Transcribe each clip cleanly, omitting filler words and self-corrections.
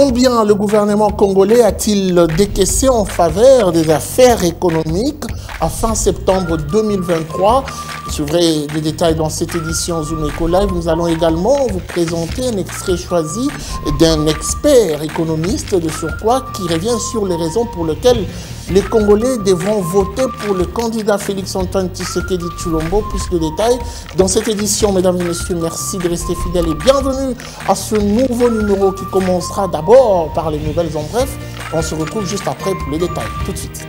Combien le gouvernement congolais a-t-il décaissé en faveur des affaires économiques à fin septembre 2023? Vous verrez des détails dans cette édition Zoom Eco Live. Nous allons également vous présenter un extrait choisi d'un expert économiste de surcroît qui revient sur les raisons pour lesquelles les Congolais devront voter pour le candidat Félix-Antoine Tshisekedi Tshilombo. Plus de détails dans cette édition, mesdames et messieurs. Merci de rester fidèles et bienvenue à ce nouveau numéro qui commencera d'abord par les nouvelles en bref. On se retrouve juste après pour les détails. Tout de suite.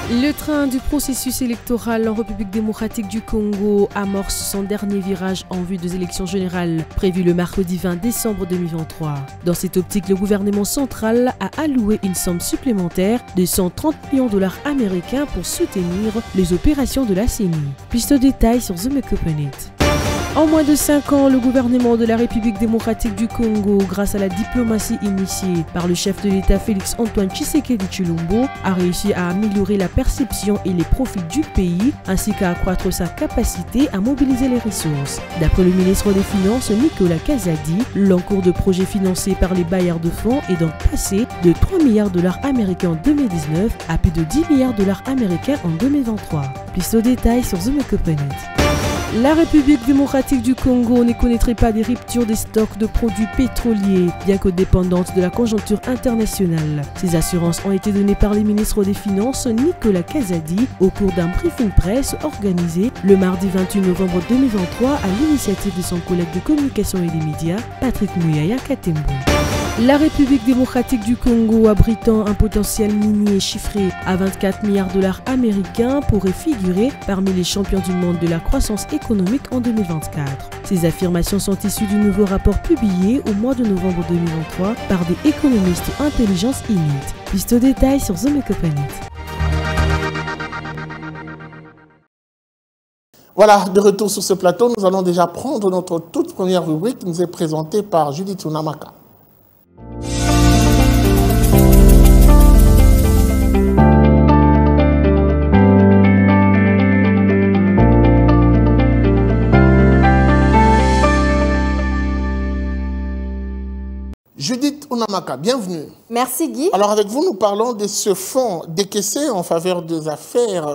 Le train du processus électoral en République démocratique du Congo amorce son dernier virage en vue des élections générales prévues le mercredi 20 décembre 2023. Dans cette optique, le gouvernement central a alloué une somme supplémentaire de 130 millions de dollars américains pour soutenir les opérations de la CENI. Plus de détails sur Zoom Eco Planet. En moins de 5 ans, le gouvernement de la République démocratique du Congo, grâce à la diplomatie initiée par le chef de l'État Félix-Antoine Tshisekedi Tshilombo, a réussi à améliorer la perception et les profits du pays, ainsi qu'à accroître sa capacité à mobiliser les ressources. D'après le ministre des Finances, Nicolas Kazadi, l'encours de projets financés par les bailleurs de fonds est donc passé de 3 milliards de dollars américains en 2019 à plus de 10 milliards de dollars américains en 2023. Plus de détails sur Zoom Eco Planet. La République démocratique du Congo ne connaîtrait pas des ruptures des stocks de produits pétroliers, bien que dépendantes de la conjoncture internationale. Ces assurances ont été données par le ministre des Finances Nicolas Kazadi au cours d'un briefing presse organisé le mardi 28 novembre 2023 à l'initiative de son collègue de communication et des médias, Patrick Mouyaya Katembo. La République démocratique du Congo, abritant un potentiel minier chiffré à 24 milliards de dollars américains, pourrait figurer parmi les champions du monde de la croissance économique en 2024. Ces affirmations sont issues du nouveau rapport publié au mois de novembre 2023 par des économistes Intelligence Init. Plus de détails sur Zoom Eco Planet. Voilà, de retour sur ce plateau, nous allons déjà prendre notre toute première rubrique qui nous est présentée par Judith Unamaka. Judith Unamaka, bienvenue. Merci Guy. Alors avec vous, nous parlons de ce fonds décaissé en faveur des affaires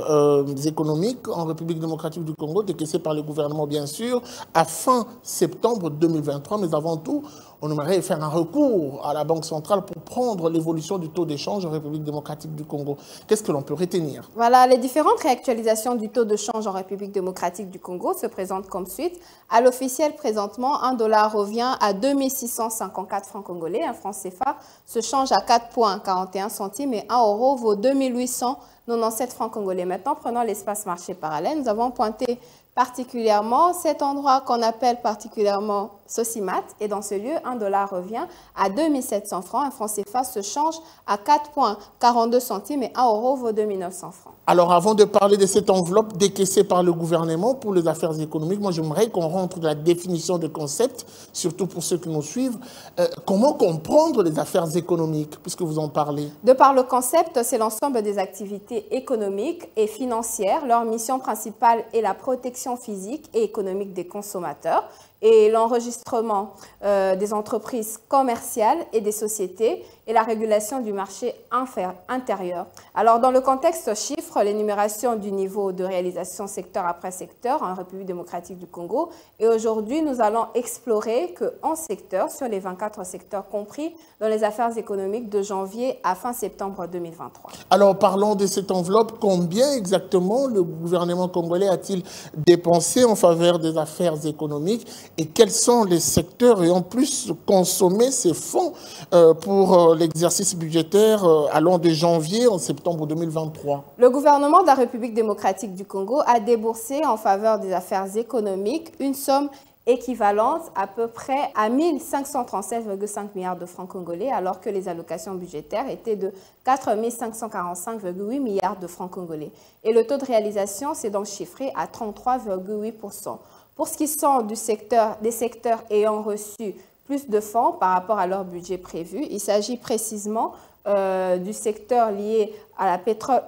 économiques en République démocratique du Congo, décaissé par le gouvernement bien sûr, à fin septembre 2023. Mais avant tout, on aimerait faire un recours à la Banque centrale pour prendre l'évolution du taux d'échange en République démocratique du Congo. Qu'est-ce que l'on peut retenir? Voilà, les différentes réactualisations du taux de change en République démocratique du Congo se présentent comme suite. À l'officiel, présentement, 1 dollar revient à 2654 francs congolais. Un franc CFA se change à 4,41 centimes et 1 euro vaut 2897 francs congolais. Maintenant, prenons l'espace marché parallèle. Nous avons pointé particulièrement cet endroit qu'on appelle particulièrement Sosimat. Et dans ce lieu, 1 dollar revient à 2700 francs. Un franc CFA se change à 4,42 centimes et 1 euro vaut 2900 francs. Alors, avant de parler de cette enveloppe décaissée par le gouvernement pour les affaires économiques, moi, j'aimerais qu'on rentre dans la définition de concept, surtout pour ceux qui nous suivent. Comment comprendre les affaires économiques, puisque vous en parlez? De par le concept, c'est l'ensemble des activités économiques et financières. Leur mission principale est la protection physique et économique des consommateurs et l'enregistrement des entreprises commerciales et des sociétés et la régulation du marché intérieur. Alors, dans le contexte chiffre, l'énumération du niveau de réalisation secteur après secteur en République démocratique du Congo. Et aujourd'hui, nous allons explorer que 11 secteurs sur les 24 secteurs compris dans les affaires économiques de janvier à fin septembre 2023. Alors, parlons de cette enveloppe. Combien exactement le gouvernement congolais a-t-il dépensé en faveur des affaires économiques et quels sont les secteurs ayant plus consommé ces fonds pour l'exercice budgétaire allant de janvier en septembre 2023? Le gouvernement de la République démocratique du Congo a déboursé en faveur des affaires économiques une somme équivalente à peu près à 1537,5 milliards de francs congolais, alors que les allocations budgétaires étaient de 4 545,8 milliards de francs congolais. Et le taux de réalisation s'est donc chiffré à 33,8%. Pour ce qui sont des secteurs ayant reçu plus de fonds par rapport à leur budget prévu. Il s'agit précisément du secteur lié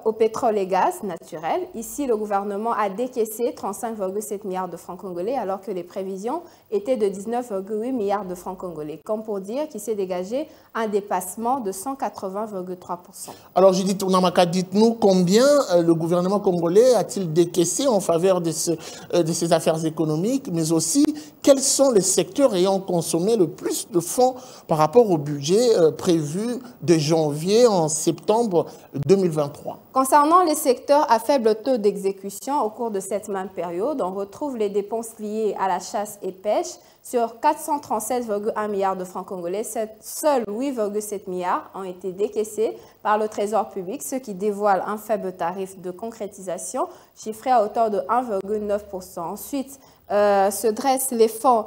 au pétrole et gaz naturel. Ici, le gouvernement a décaissé 35,7 milliards de francs congolais alors que les prévisions étaient de 19,8 milliards de francs congolais. Comme pour dire qu'il s'est dégagé un dépassement de 180,3%. Alors Judith Ounamaka, dites-nous combien le gouvernement congolais a-t-il décaissé en faveur de ces affaires économiques, mais aussi quels sont les secteurs ayant consommé le plus de fonds par rapport au budget prévu de janvier en septembre 2023. Concernant les secteurs à faible taux d'exécution, au cours de cette même période, on retrouve les dépenses liées à la chasse et pêche. Sur 437,1 milliards de francs congolais, seuls 8,7 milliards ont été décaissés par le Trésor public, ce qui dévoile un faible tarif de concrétisation chiffré à hauteur de 1,9%. Ensuite, se dressent les fonds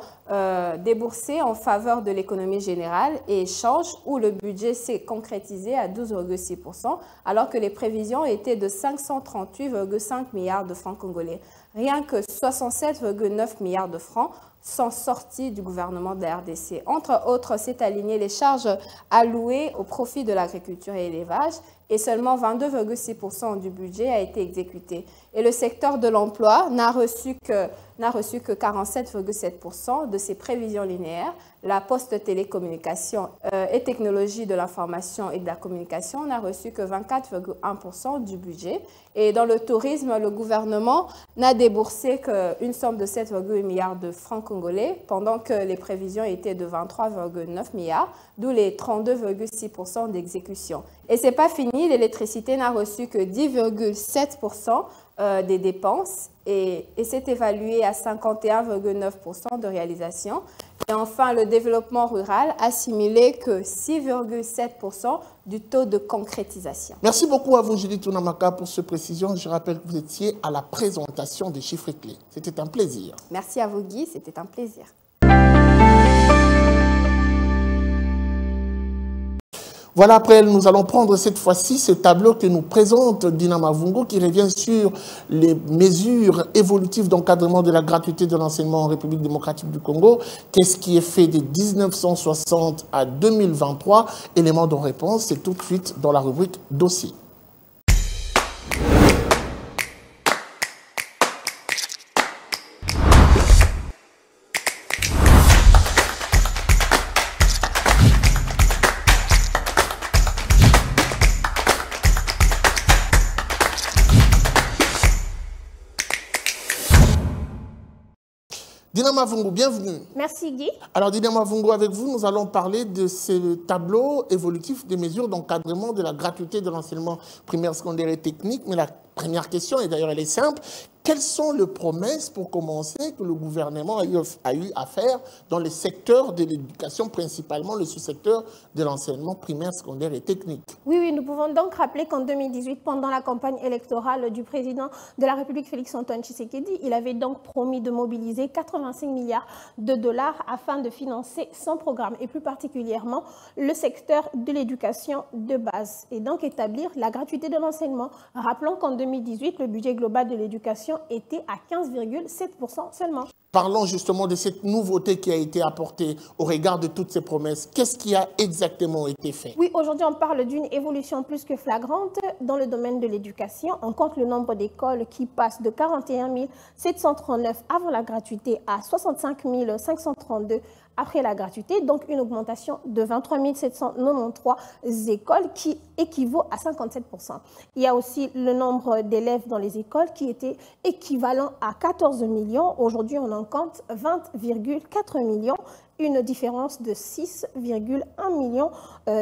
déboursés en faveur de l'économie générale et échanges où le budget s'est concrétisé à 12,6% alors que les prévisions étaient de 538,5 milliards de francs congolais. Rien que 67,9 milliards de francs sont sortis du gouvernement de la RDC. Entre autres, s'est aligné les charges allouées au profit de l'agriculture et l'élevage et seulement 22,6% du budget a été exécuté. Et le secteur de l'emploi n'a reçu que 47,7% de ses prévisions linéaires. La Poste Télécommunications et Technologies de l'information et de la communication n'a reçu que 24,1% du budget. Et dans le tourisme, le gouvernement n'a déboursé qu'une somme de 7,8 milliards de francs congolais, pendant que les prévisions étaient de 23,9 milliards, d'où les 32,6% d'exécution. Et ce n'est pas fini, l'électricité n'a reçu que 10,7% des dépenses et c'est évalué à 51,9% de réalisation. Et enfin, le développement rural assimilé que 6,7% du taux de concrétisation. Merci beaucoup à vous, Judith Ounamaka, pour cette précision. Je rappelle que vous étiez à la présentation des chiffres clés. C'était un plaisir. Merci à vous, Guy. C'était un plaisir. Voilà, après, nous allons prendre cette fois-ci ce tableau que nous présente Dina Mavungo qui revient sur les mesures évolutives d'encadrement de la gratuité de l'enseignement en République démocratique du Congo. Qu'est-ce qui est fait de 1960 à 2023? Éléments de réponse, c'est tout de suite dans la rubrique dossier. Dina Mavungo, bienvenue. Merci Guy. Alors Dina Mavungo, avec vous, nous allons parler de ce tableau évolutif des mesures d'encadrement de la gratuité de l'enseignement primaire, secondaire et technique. Mais la première question, et d'ailleurs elle est simple, quelles sont les promesses, pour commencer, que le gouvernement a eu à faire dans les secteurs de l'éducation, principalement le sous-secteur de l'enseignement primaire, secondaire et technique? Oui, nous pouvons donc rappeler qu'en 2018, pendant la campagne électorale du président de la République, Félix-Antoine Tshisekedi, il avait donc promis de mobiliser 85 milliards de dollars afin de financer son programme, et plus particulièrement le secteur de l'éducation de base, et donc établir la gratuité de l'enseignement. Rappelons qu'en 2018, le budget global de l'éducation était à 15,7% seulement. Parlons justement de cette nouveauté qui a été apportée au regard de toutes ces promesses. Qu'est-ce qui a exactement été fait? Oui, aujourd'hui, on parle d'une évolution plus que flagrante dans le domaine de l'éducation. On compte le nombre d'écoles qui passe de 41 739 avant la gratuité à 65 532 après la gratuité, donc une augmentation de 23 793 écoles qui équivaut à 57%. Il y a aussi le nombre d'élèves dans les écoles qui était équivalent à 14 millions. Aujourd'hui, on en compte 20,4 millions, une différence de 6,1 millions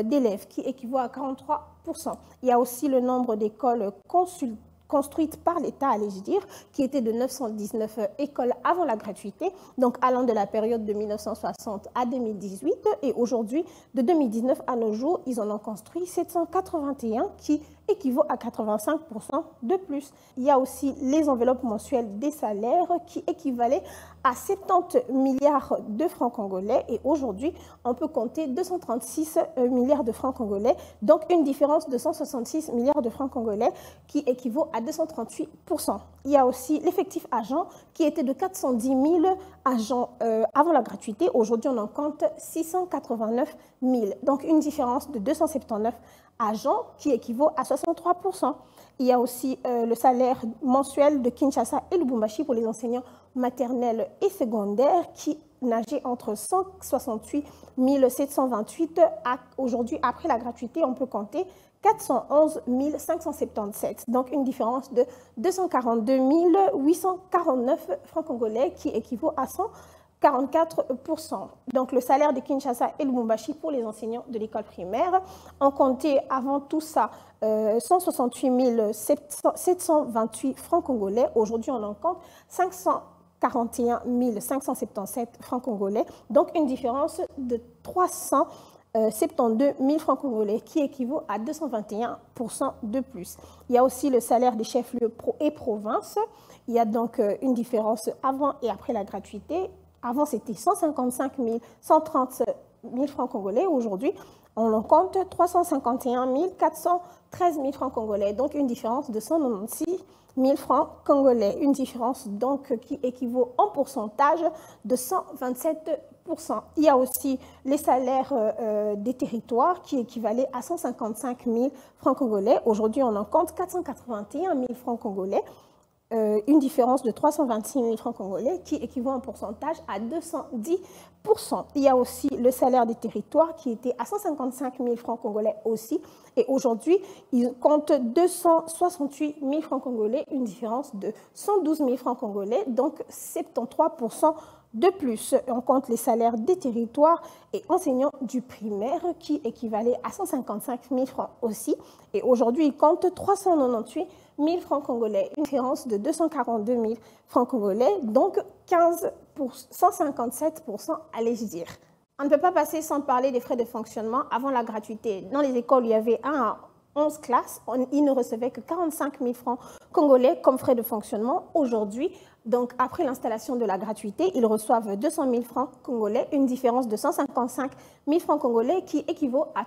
d'élèves qui équivaut à 43%. Il y a aussi le nombre d'écoles construites par l'État, allais-je dire, qui était de 919 écoles avant la gratuité, donc allant de la période de 1960 à 2018. Et aujourd'hui, de 2019 à nos jours, ils en ont construit 781 qui équivaut à 85% de plus. Il y a aussi les enveloppes mensuelles des salaires qui équivalaient à 70 milliards de francs congolais et aujourd'hui, on peut compter 236 milliards de francs congolais, donc une différence de 166 milliards de francs congolais qui équivaut à 238%. Il y a aussi l'effectif agent qui était de 410 000 agents avant la gratuité. Aujourd'hui, on en compte 689 000, donc une différence de 279 agents qui équivaut à 63%. Il y a aussi le salaire mensuel de Kinshasa et Lubumbashi pour les enseignants maternels et secondaires qui nageait entre 168 728 aujourd'hui, après la gratuité, on peut compter 411 577, donc une différence de 242 849 francs congolais qui équivaut à 144%. Donc le salaire de Kinshasa et Lubumbashi pour les enseignants de l'école primaire, on comptait avant tout ça 168 728 francs congolais. Aujourd'hui, on en compte 541 577 francs congolais, donc une différence de 372 000 francs congolais qui équivaut à 221% de plus. Il y a aussi le salaire des chefs-lieux et provinces. Il y a donc une différence avant et après la gratuité. Avant, c'était 155 130 000 francs congolais. Aujourd'hui, on en compte 351 413 000 francs congolais, donc une différence de 196 000 francs congolais. Une différence donc qui équivaut en pourcentage de 127%. Il y a aussi les salaires des territoires qui équivalaient à 155 000 francs congolais. Aujourd'hui, on en compte 481 000 francs congolais. Une différence de 326 000 francs congolais qui équivaut en pourcentage à 210%. Il y a aussi le salaire des territoires qui était à 155 000 francs congolais aussi. Et aujourd'hui, il compte 268 000 francs congolais, une différence de 112 000 francs congolais, donc 73% de plus. On compte les salaires des territoires et enseignants du primaire qui équivalaient à 155 000 francs aussi. Et aujourd'hui, ils comptent 398 000 francs congolais, une différence de 242 000 francs congolais, donc 157%, allais-je dire. On ne peut pas passer sans parler des frais de fonctionnement avant la gratuité. Dans les écoles, il y avait 1 à 11 classes, ils ne recevaient que 45 000 francs congolais comme frais de fonctionnement. Aujourd'hui, donc après l'installation de la gratuité, ils reçoivent 200 000 francs congolais, une différence de 155 000 francs congolais qui équivaut à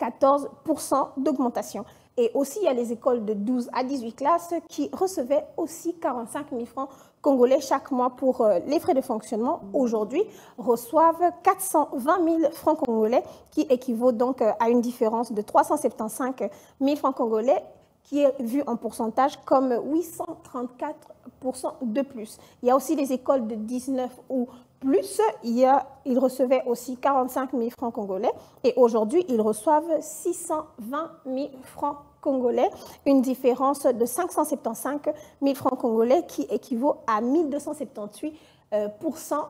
314% d'augmentation. Et aussi, il y a les écoles de 12 à 18 classes qui recevaient aussi 45 000 francs congolais chaque mois pour les frais de fonctionnement. Aujourd'hui, reçoivent 420 000 francs congolais qui équivaut donc à une différence de 375 000 francs congolais qui est vu en pourcentage comme 834% de plus. Il y a aussi les écoles de 19 ou plus, ils recevaient aussi 45 000 francs congolais et aujourd'hui, ils reçoivent 620 000 francs congolais, une différence de 575 000 francs congolais qui équivaut à 1278%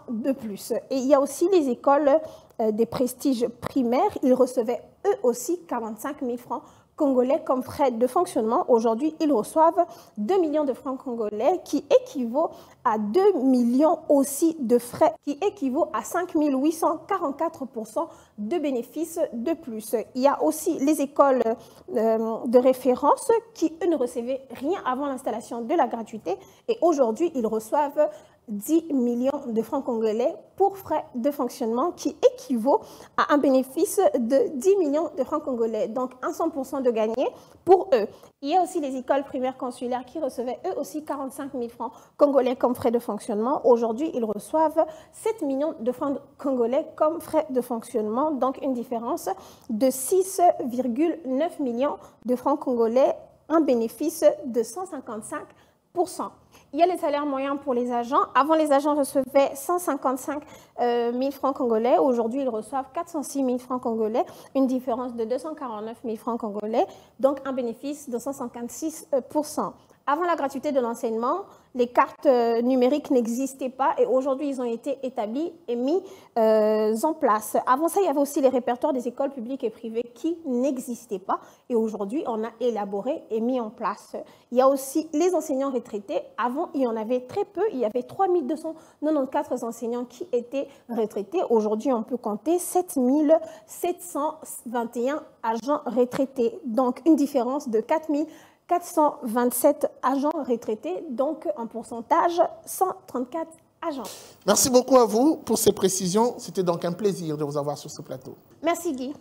de plus. Et il y a aussi les écoles des prestiges primaires, ils recevaient eux aussi 45 000 francs congolais comme frais de fonctionnement. Aujourd'hui, ils reçoivent 2 millions de francs congolais qui équivaut à 2 millions aussi de frais, qui équivaut à 5 844% de bénéfices de plus. Il y a aussi les écoles de référence qui, eux, ne recevaient rien avant l'installation de la gratuité et aujourd'hui, ils reçoivent 10 millions de francs congolais pour frais de fonctionnement qui équivaut à un bénéfice de 10 millions de francs congolais, donc un 100% de gagné pour eux. Il y a aussi les écoles primaires consulaires qui recevaient eux aussi 45 000 francs congolais comme frais de fonctionnement. Aujourd'hui, ils reçoivent 7 millions de francs congolais comme frais de fonctionnement, donc une différence de 6,9 millions de francs congolais, un bénéfice de 155%. Il y a les salaires moyens pour les agents. Avant, les agents recevaient 155 000 francs congolais. Aujourd'hui, ils reçoivent 406 000 francs congolais, une différence de 249 000 francs congolais, donc un bénéfice de 156%. Avant la gratuité de l'enseignement, Les cartes numériques n'existaient pas et aujourd'hui, ils ont été établis et mis en place. Avant ça, il y avait aussi les répertoires des écoles publiques et privées qui n'existaient pas et aujourd'hui, on a élaboré et mis en place. Il y a aussi les enseignants retraités. Avant, il y en avait très peu. Il y avait 3294 enseignants qui étaient retraités. Aujourd'hui, on peut compter 7721 agents retraités. Donc, une différence de 4427 agents retraités, donc en pourcentage 134 agents. Merci beaucoup à vous pour ces précisions. C'était donc un plaisir de vous avoir sur ce plateau. Merci Guy.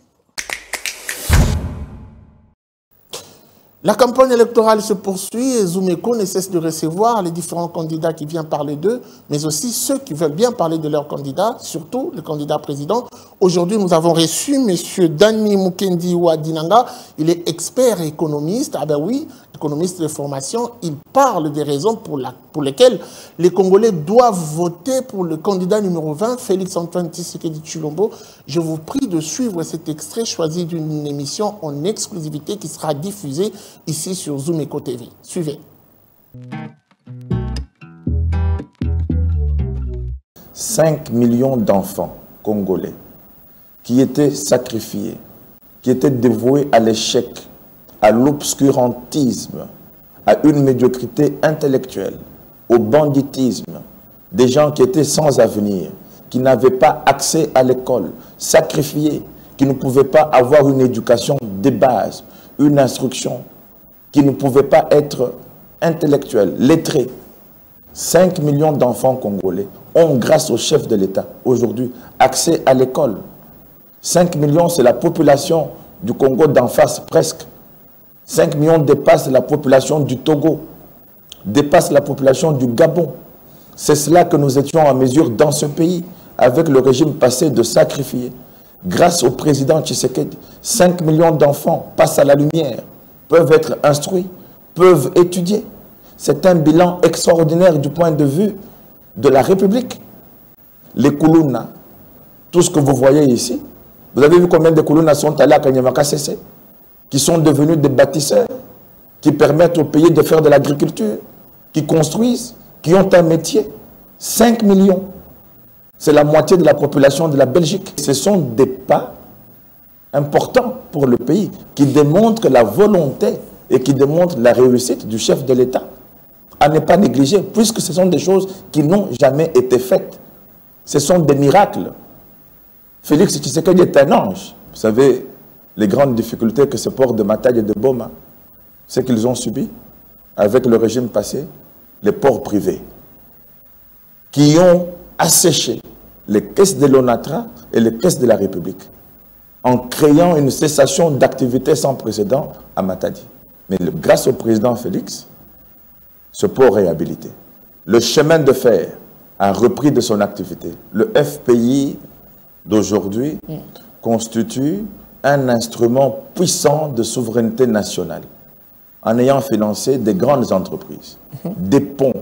La campagne électorale se poursuit et Zumeko ne cesse de recevoir les différents candidats qui viennent parler d'eux, mais aussi ceux qui veulent bien parler de leurs candidats, surtout le candidat président. Aujourd'hui, nous avons reçu M. Dani Mukendi Wadinanga. Il est expert et économiste. Ah ben oui, économiste de formation. Il parle des raisons pour lesquelles les Congolais doivent voter pour le candidat numéro 20, Félix Antoine Tshisekedi Tshilombo. Je vous prie de suivre cet extrait choisi d'une émission en exclusivité qui sera diffusée ici sur Zumeko TV. Suivez. 5 millions d'enfants congolais qui étaient sacrifiés, qui étaient dévoués à l'échec, à l'obscurantisme, à une médiocrité intellectuelle, au banditisme, des gens qui étaient sans avenir, qui n'avaient pas accès à l'école, sacrifiés, qui ne pouvaient pas avoir une éducation de base, une instruction, qui ne pouvaient pas être intellectuels, lettrés. 5 millions d'enfants congolais ont, grâce au chef de l'État, aujourd'hui, accès à l'école. 5 millions, c'est la population du Congo d'en face, presque. 5 millions dépassent la population du Togo, dépassent la population du Gabon. C'est cela que nous étions en mesure dans ce pays, avec le régime passé, de sacrifier. Grâce au président Tshisekedi, 5 millions d'enfants passent à la lumière, peuvent être instruits, peuvent étudier. C'est un bilan extraordinaire du point de vue de la République. Les Koulouna, tout ce que vous voyez ici, vous avez vu combien de Koulouna sont allés à Kanyamaka CC, qui sont devenus des bâtisseurs, qui permettent au pays de faire de l'agriculture, qui construisent, qui ont un métier. 5 millions. C'est la moitié de la population de la Belgique. Ce sont des pas importants pour le pays qui démontrent la volonté et qui démontrent la réussite du chef de l'État à ne pas négliger, puisque ce sont des choses qui n'ont jamais été faites. Ce sont des miracles. Félix Tshisekedi est un ange. Vous savez, les grandes difficultés que ce port de Matadi et de Boma, c'est qu'ils ont subi avec le régime passé, les ports privés, qui ont asséché les caisses de l'ONATRA et les caisses de la République, en créant une cessation d'activité sans précédent à Matadi. Mais grâce au président Félix, ce port est réhabilité. Le chemin de fer a repris de son activité. Le FPI d'aujourd'hui constitue un instrument puissant de souveraineté nationale, en ayant financé des grandes entreprises, des ponts,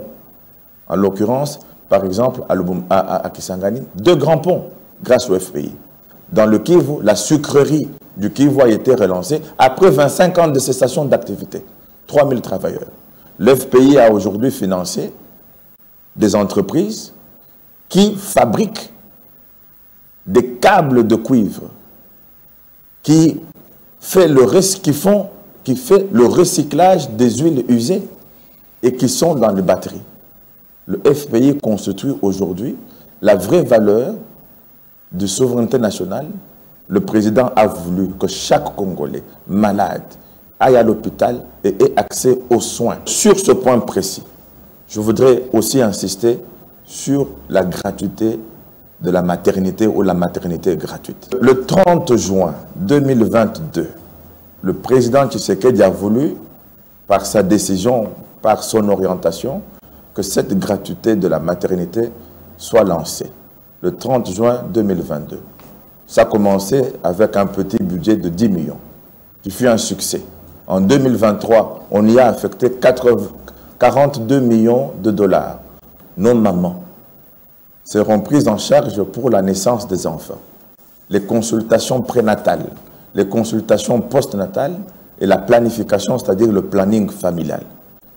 en l'occurrence, par exemple, à Kisangani, 2 grands ponts grâce au FPI. Dans le Kivu, la sucrerie du Kivu a été relancée après 25 ans de cessation d'activité. 3000 travailleurs. Le FPI a aujourd'hui financé des entreprises qui fabriquent des câbles de cuivre, qui fait le recyclage des huiles usées et qui sont dans les batteries. Le FPI constitue aujourd'hui la vraie valeur de souveraineté nationale. Le président a voulu que chaque Congolais malade aille à l'hôpital et ait accès aux soins. Sur ce point précis, je voudrais aussi insister sur la gratuité de la maternité ou la maternité gratuite. Le 30 juin 2022, le président Tshisekedi a voulu, par sa décision, par son orientation, que cette gratuité de la maternité soit lancée. Le 30 juin 2022. Ça a commencé avec un petit budget de 10 millions, qui fut un succès. En 2023, on y a affecté 42 millions de dollars. Nos mamans seront prises en charge pour la naissance des enfants. Les consultations prénatales, les consultations postnatales et la planification, c'est-à-dire le planning familial.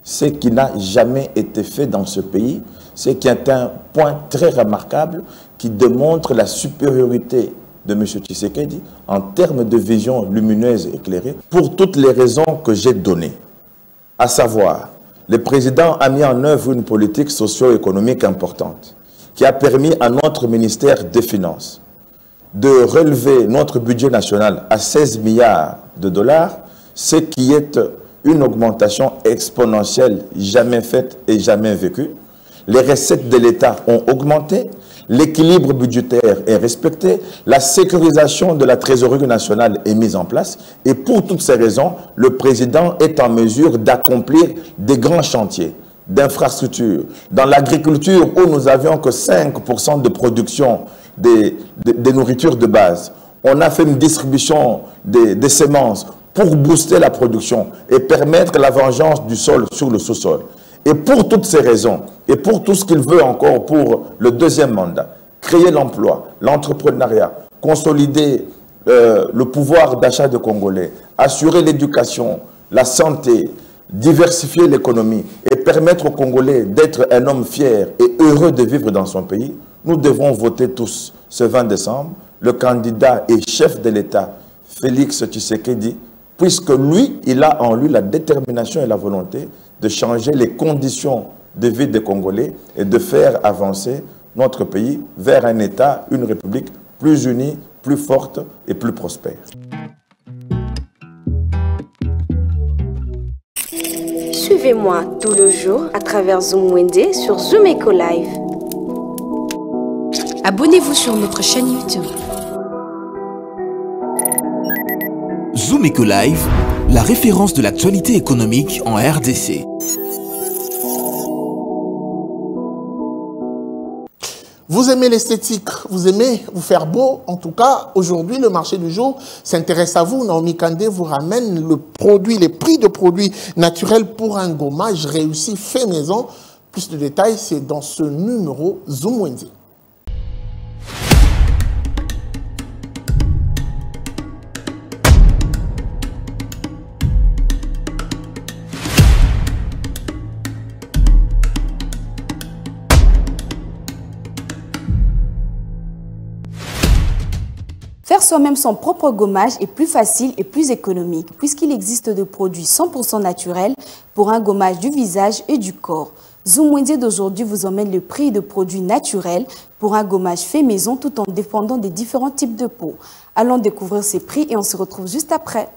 ce qui n'a jamais été fait dans ce pays, ce qui est un point très remarquable qui démontre la supériorité de M. Tshisekedi en termes de vision lumineuse et éclairée pour toutes les raisons que j'ai données. À savoir, le président a mis en œuvre une politique socio-économique importante qui a permis à notre ministère des Finances de relever notre budget national à 16 milliards de dollars, ce qui est une augmentation exponentielle jamais faite et jamais vécue. Les recettes de l'État ont augmenté, l'équilibre budgétaire est respecté, la sécurisation de la trésorerie nationale est mise en place et pour toutes ces raisons, le président est en mesure d'accomplir des grands chantiers d'infrastructures. Dans l'agriculture où nous n'avions que 5% de production des nourritures de base, on a fait une distribution des semences pour booster la production et permettre la vengeance du sol sur le sous-sol. Et pour toutes ces raisons, et pour tout ce qu'il veut encore pour le deuxième mandat, créer l'emploi, l'entrepreneuriat, consolider le pouvoir d'achat des Congolais, assurer l'éducation, la santé, diversifier l'économie et permettre aux Congolais d'être un homme fier et heureux de vivre dans son pays, nous devons voter tous ce 20 décembre le candidat et chef de l'État, Félix Tshisekedi, puisque lui, il a en lui la détermination et la volonté de changer les conditions de vie des Congolais et de faire avancer notre pays vers un État, une République plus unie, plus forte et plus prospère. Suivez-moi tout le jour à travers Zoom Wende sur Zoom Eco Live. Abonnez-vous sur notre chaîne YouTube. Zoom Eco Live, la référence de l'actualité économique en RDC. Vous aimez l'esthétique, vous aimez vous faire beau. En tout cas, aujourd'hui, le marché du jour s'intéresse à vous. Naomi Kandé vous ramène les prix de produits naturels pour un gommage réussi fait maison. Plus de détails, c'est dans ce numéro Zoom Wende. Faire soi-même son propre gommage est plus facile et plus économique puisqu'il existe des produits 100% naturels pour un gommage du visage et du corps. Zoom Wende d'aujourd'hui vous emmène le prix de produits naturels pour un gommage fait maison tout en dépendant des différents types de peau. Allons découvrir ces prix et on se retrouve juste après.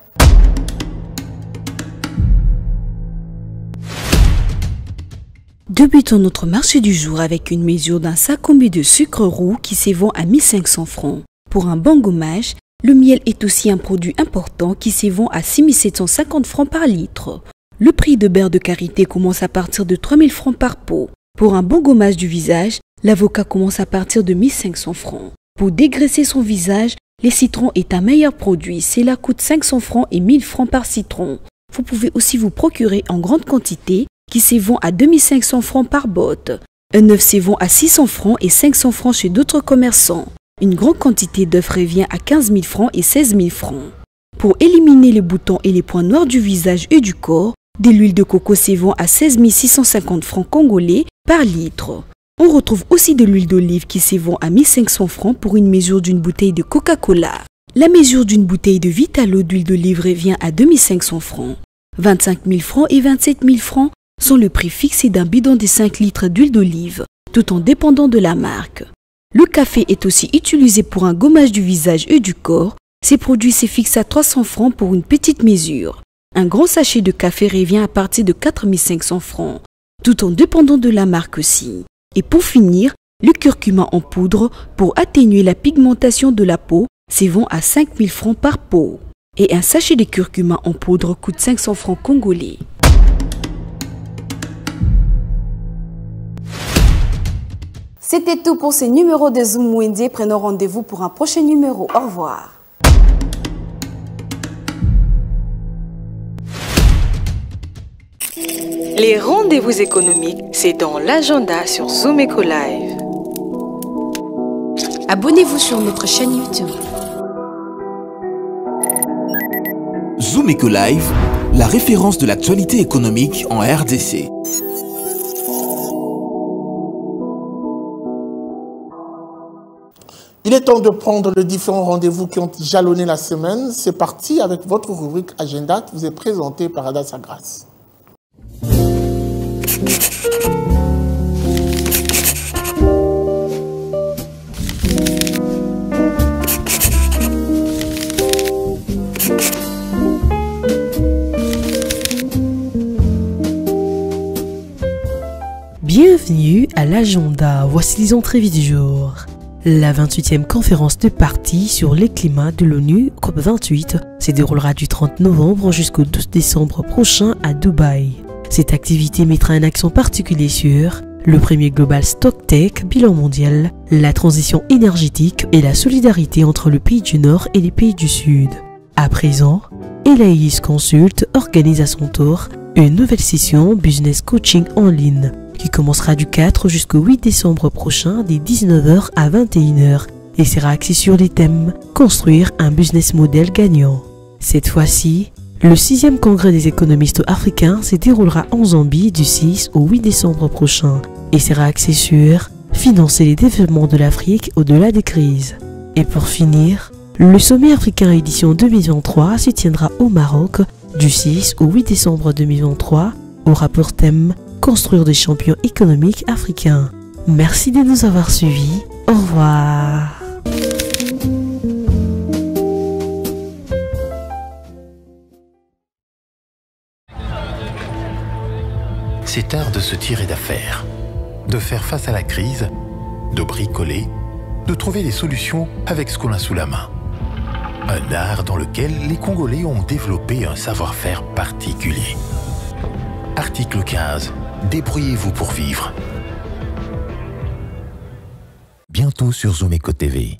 Débutons notre marché du jour avec une mesure d'un sac combi de sucre roux qui s'évend à 1500 francs. Pour un bon gommage, le miel est aussi un produit important qui s'évend à 6750 francs par litre. Le prix de beurre de karité commence à partir de 3000 francs par pot. Pour un bon gommage du visage, l'avocat commence à partir de 1500 francs. Pour dégraisser son visage, les citrons est un meilleur produit. Cela coûte 500 francs et 1000 francs par citron. Vous pouvez aussi vous procurer en grande quantité qui s'évend à 2500 francs par botte. Un œuf s'évend à 600 francs et 500 francs chez d'autres commerçants. Une grande quantité d'œufs revient à 15 000 francs et 16 000 francs. Pour éliminer les boutons et les points noirs du visage et du corps, de l'huile de coco s'évend à 16 650 francs congolais par litre. On retrouve aussi de l'huile d'olive qui s'évend à 1500 francs pour une mesure d'une bouteille de Coca-Cola. La mesure d'une bouteille de Vitalo d'huile d'olive revient à 2500 francs. 25 000 francs et 27 000 francs sont le prix fixé d'un bidon de 5 litres d'huile d'olive, tout en dépendant de la marque. Le café est aussi utilisé pour un gommage du visage et du corps. Ces produits se fixent à 300 francs pour une petite mesure. Un grand sachet de café revient à partir de 4500 francs, tout en dépendant de la marque aussi. Et pour finir, le curcuma en poudre pour atténuer la pigmentation de la peau s'évend à 5000 francs par pot. Et un sachet de curcuma en poudre coûte 500 francs congolais. C'était tout pour ce numéro de Zoom Wende. Prenons rendez-vous pour un prochain numéro. Au revoir. Les rendez-vous économiques, c'est dans l'agenda sur Zoom Eco Live. Abonnez-vous sur notre chaîne YouTube. Zoom Eco Live, la référence de l'actualité économique en RDC. Il est temps de prendre les différents rendez-vous qui ont jalonné la semaine. C'est parti avec votre rubrique Agenda qui vous est présentée par Adassa Grasse. Bienvenue à l'agenda. Voici les entrées du jour. La 28e conférence de parties sur les climats de l'ONU, COP28, se déroulera du 30 novembre jusqu'au 12 décembre prochain à Dubaï. Cette activité mettra un accent particulier sur le premier Global Stocktake, bilan mondial, la transition énergétique et la solidarité entre le pays du Nord et les pays du Sud. À présent, Elaïs Consult organise à son tour une nouvelle session Business Coaching en ligne qui commencera du 4 jusqu'au 8 décembre prochain dès 19h à 21h et sera axée sur les thèmes « Construire un business model gagnant ». Cette fois-ci, le 6e congrès des économistes africains se déroulera en Zambie du 6 au 8 décembre prochain et sera axé sur « Financer les développements de l'Afrique au-delà des crises ». Et pour finir, le sommet africain édition 2023 se tiendra au Maroc du 6 au 8 décembre 2023 au rapport thème Construire des champions économiques africains. Merci de nous avoir suivis. Au revoir. C'est art de se tirer d'affaire, de faire face à la crise, de bricoler, de trouver des solutions avec ce qu'on a sous la main. Un art dans lequel les Congolais ont développé un savoir-faire particulier. Article 15. Débrouillez-vous pour vivre. Bientôt sur Zomeco TV.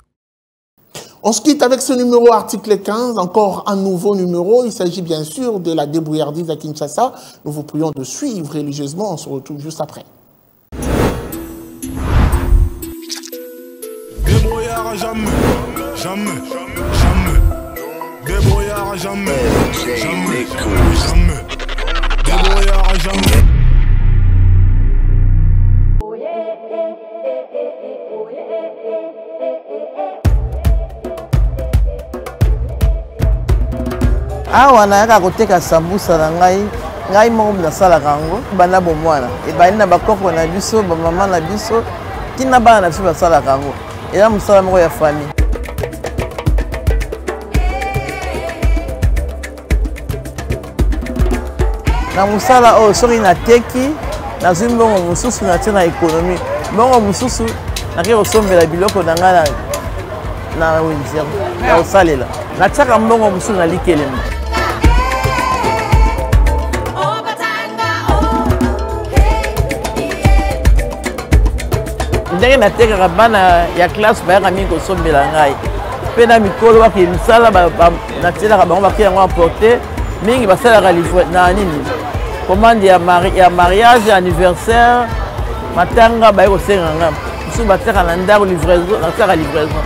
On se quitte avec ce numéro article 15, encore un nouveau numéro. Il s'agit bien sûr de la débrouillardise à Kinshasa. Nous vous prions de suivre religieusement. On se retrouve juste après. Débrouillard jamais, jamais, jamais. Débrouillard jamais, jamais, jamais. Débrouillard jamais. awa nayaka koteka sambusa na ngai moko nasalaka yango bana bomwana ebali na bakoko na biso bamama na biso tina bana na biso basalaka yango eza mosala moko ya famille. Na mosala oyo soki nateki nazwi mbongo mosusu natie na ekonomi mbongo mosusu nake kosombela biloko na ngai na wenzer na kosalela natiaka mbongo mosusu na likelema. ndenge natekaka bana ya classe bayaka mingi kosombela ngai mpe na mikolo baki misala natielaka bango baki yango apporte mingi basalaka livre na nini commande ya mariage anniversaire matanga baye kosenga nga mosusu batiaka na ndako livraison natiaka livraison.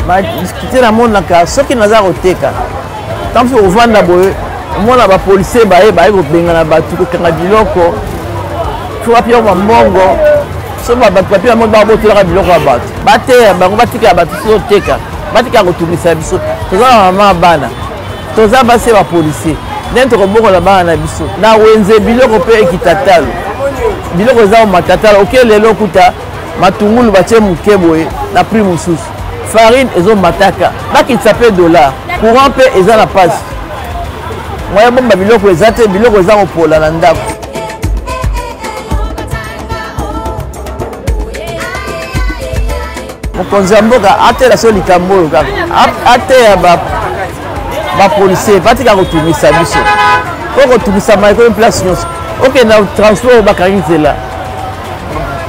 badiskute na monaka soki naza koteka ntango soki kovanda boye omona bapolisier baye kobengana bato kokanga biloko soki bapia bambongo soki bato bapia bango babotelaka biloko ya bato bateya bango batikala bato soki oteka batikala kotumisa biso toza na mama ya bana toza basi ya bapolisier ndenge tokobokola bana na biso na wenze biloko mpe ekita talo biloko eza komata talo oke lelo okuta matungulu batie moke boye na prix mosusu farine ezomataka bakitisa mpe dollar courant mpe eza na pasi moya bomba biloko eza te biloko eza kopola na ndako. mokonzi ya mboka atela so likambo oyo kaka ateya bapolisier batika kotumisa biso po kotumisa maekolo place nyonso okende na transport oyo bakangi nzela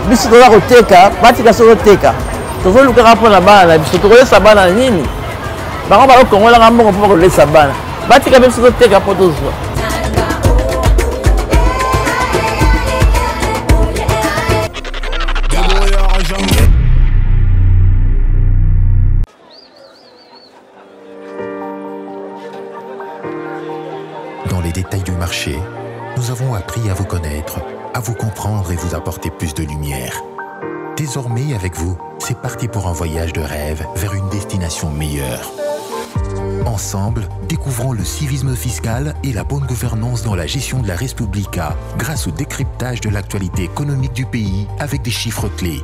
biso toza koteka batika so koteka tozolukaka mpona bana na biso tokolesa bana na nini bango bakokongolaka mbongo mpo bakolesa bana batika mpe biso toteka mpo tozwa. les détails du marché, nous avons appris à vous connaître, à vous comprendre et vous apporter plus de lumière. Désormais, avec vous, c'est parti pour un voyage de rêve vers une destination meilleure. Ensemble, découvrons le civisme fiscal et la bonne gouvernance dans la gestion de la Res Publica grâce au décryptage de l'actualité économique du pays avec des chiffres clés.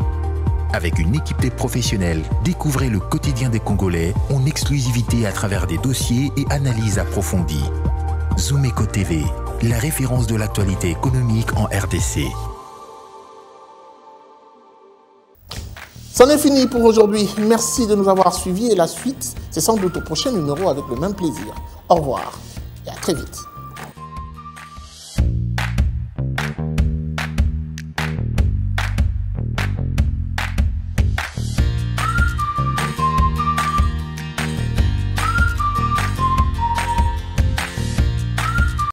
Avec une équipe de professionnels, découvrez le quotidien des Congolais en exclusivité à travers des dossiers et analyses approfondies. Zoom Eco TV, la référence de l'actualité économique en RDC. C'en est fini pour aujourd'hui. Merci de nous avoir suivis et la suite, c'est sans doute au prochain numéro avec le même plaisir. Au revoir et à très vite.